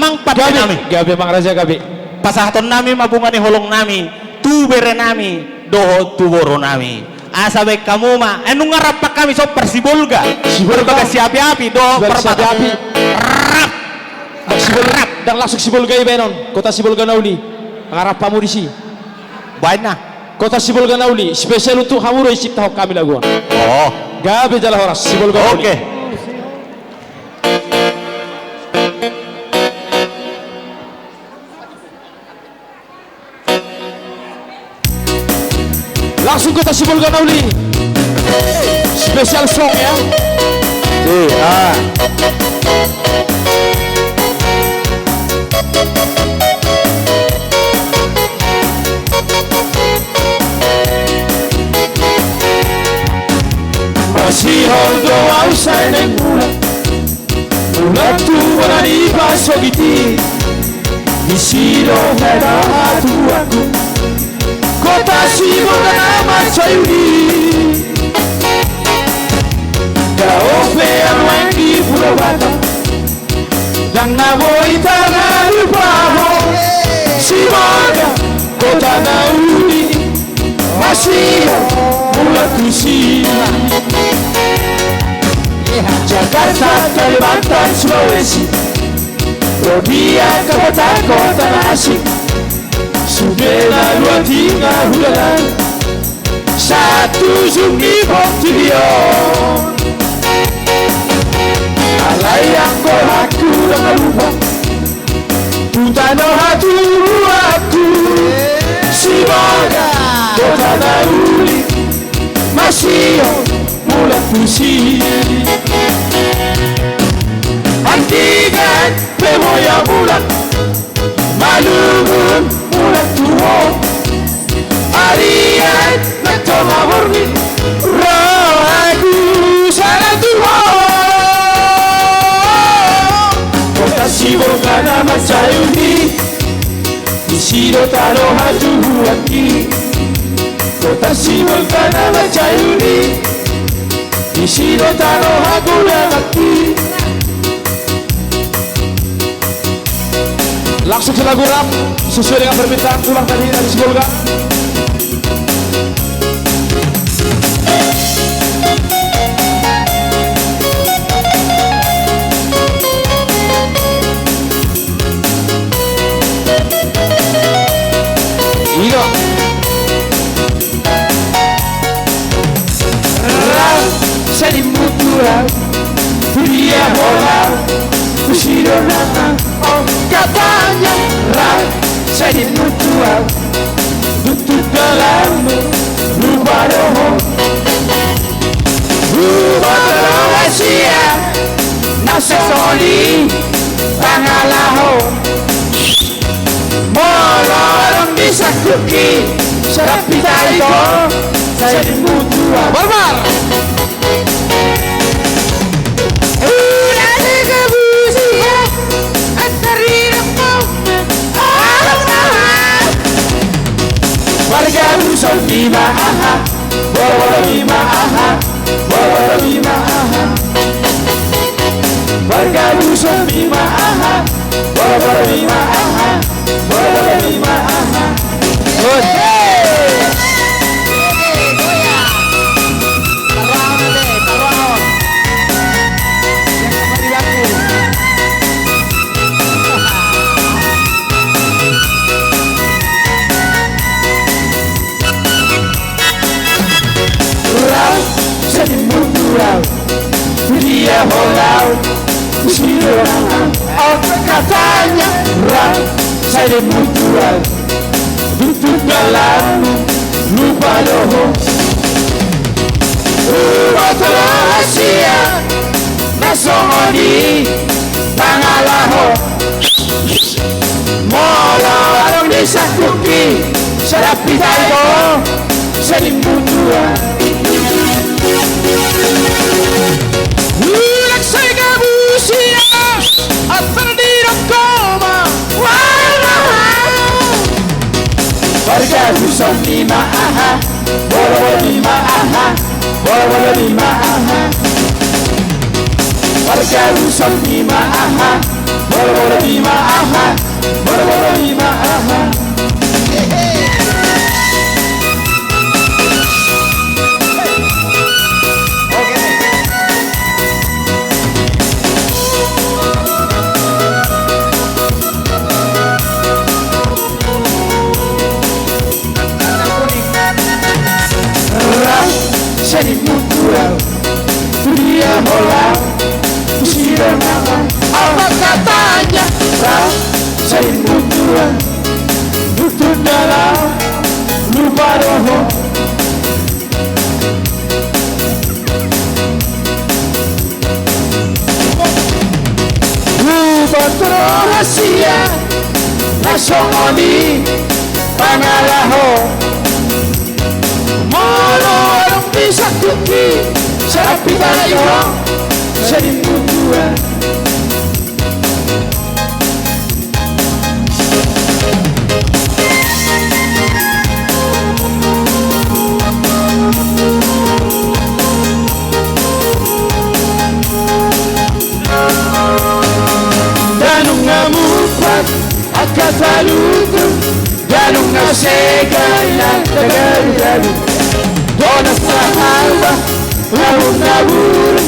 Namang pati nami. Gabi Mang Raja gabi. Pasahaton nami mabungani holong nami. Tubere nami. Doho tuboro nami. Asabe kamu mah. Anu ngarap pa kami so persibulga. Sibulga siapi-api. Doho siapi-api. Rap. Sibulga. Dan langsung Sibulga ibenon. Kota Sibulga nauli. Ngarap pamu di si. Baik na. Kota Sibulga nauli. Spesial untuk kamu isip tahu kami lagu. Oh. Gabi jalan horas Sibulga nauli. Oke. Langsung Kota Sibulga nauli. Spesial song ya. Masih holdo ausai neng ulat tu wanani pasogiti misiro hera hatu aku Kota Sibulga nama sayuri Kaope amwengi Pulau Batam dan naboi tanah lupaho Sibulga kota naudi masih ulat tusi Jakarta, Kalimantan, Sulawesi Robia, kota-kota asing Sumela, Luatinga, Hudalan Satu Zungi, Pontivion Alayang kohaku dengan lupa Putano hatu aku Sibulga, kota nauli Masih mulat pusi Antigan pemoya bulan Malungun mulat tuho Arian nagtoma borni Rohaku sana tuho Kota Sibulga nama sayuni Isiro taro hatu huaki Kota Sibulga nama sayuni Isiro taro hagula mati Langsung lagu rap sesuai dengan permintaan ulang tadi dari Sibulga. Iya. Rap saya mutual, dia bola, usiro nama. Katanya rai saya mutual untuk dalammu lupa doho lupa rahasia nasa soli pangalaho molorong bisa kuki serapi taiko saya mutual barbar warga Dusun Bima aha, boro Bima aha, boro Bima aha. Warga Dusun Bima aha, boro Bima aha, boro Bima aha. Dia bolau, usiro oh katanya rap saya mutual untuk dalam lupa doho lupa rahasia nasongoni pangalaho mola warung desa kuki serapi taiko saya mutual warga Dusun Bima aha, boro Bima aha, boro Bima aha. warga rusak bima aha, boro-boro bima aha, boro-boro bima aha. Jadi mutual, dunia bola, sudah nama apa katanya? Jadi mutual, lutut dalam, lupa roho. Lupa rahasia, nasongoni, pangalaho. Orang bisa kuki Serapi tayo Jadi mutuan Danung ngamupat Akatalutu Danung ngasegaya Tagay-tagay Donas na alba, labong naburo,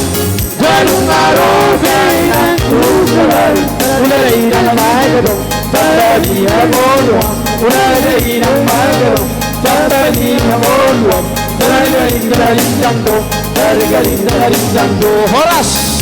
dalong arogay na kukulay. Unalay ng magado, tatali ang moluwang. Unalay ng magado, tatali ang moluwang. Dalaling-dalaling jangdo, dalaling-dalaling jangdo. Horas!